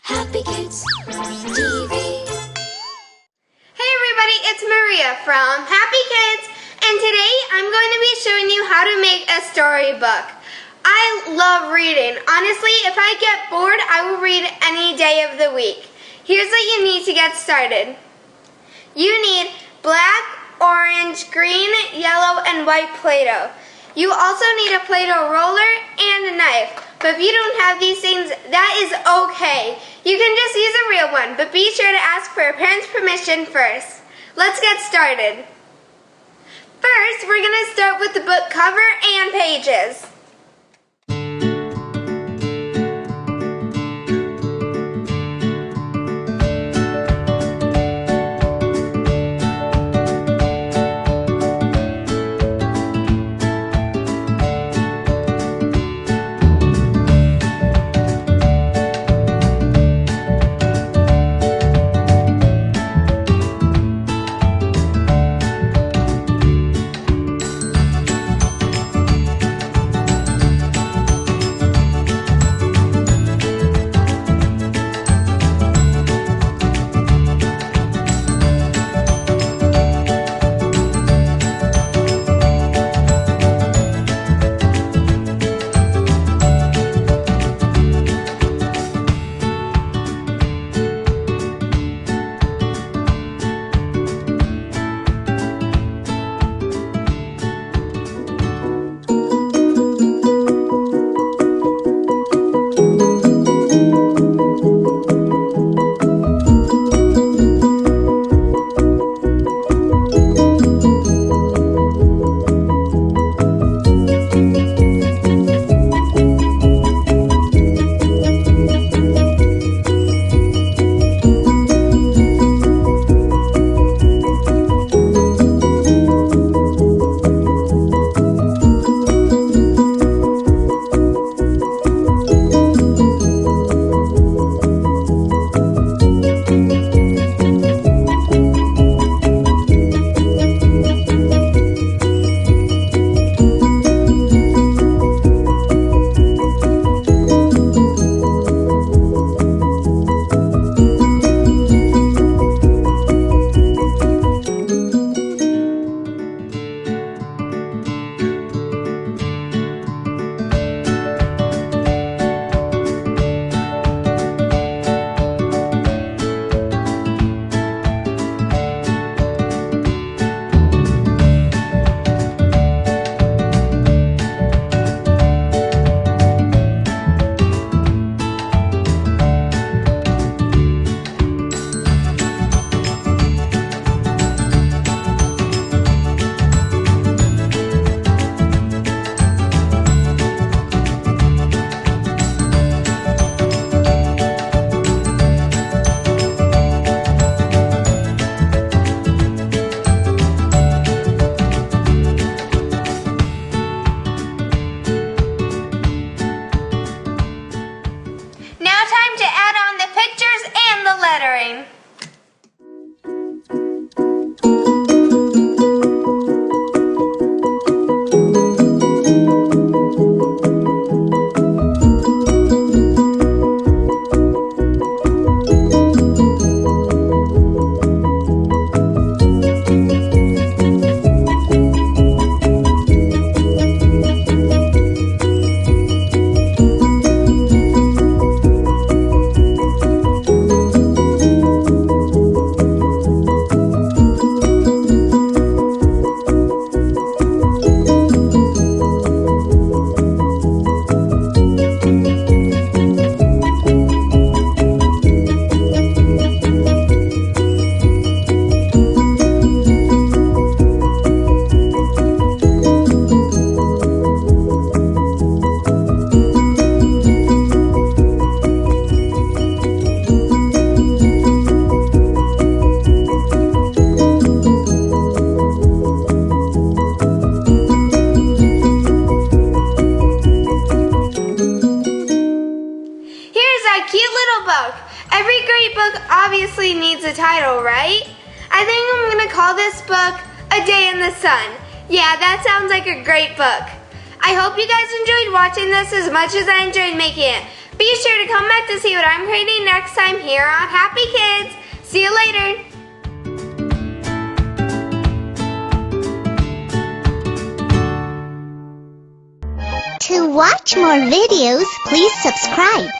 Happykids TV. Hey everybody, it's Maria from Happykids, and today I'm going to be showing you how to make a storybook. I love reading. Honestly, if I get bored, I will read any day of the week. Here's what you need to get started. You need black, orange, green, yellow, and white Play-Doh. You also need a Play-Doh roller and a knife. But if you don't have these things, that is okay. You can just use a real one, but be sure to ask for your parents' permission first. Let's get started. First, we're going to start with the book cover and pages. Lettering. Every great book obviously needs a title, right? I think I'm going to call this book A Day in the Sun. Yeah, that sounds like a great book. I hope you guys enjoyed watching this as much as I enjoyed making it. Be sure to come back to see what I'm creating next time here on Happy Kids. See you later. To watch more videos, please subscribe.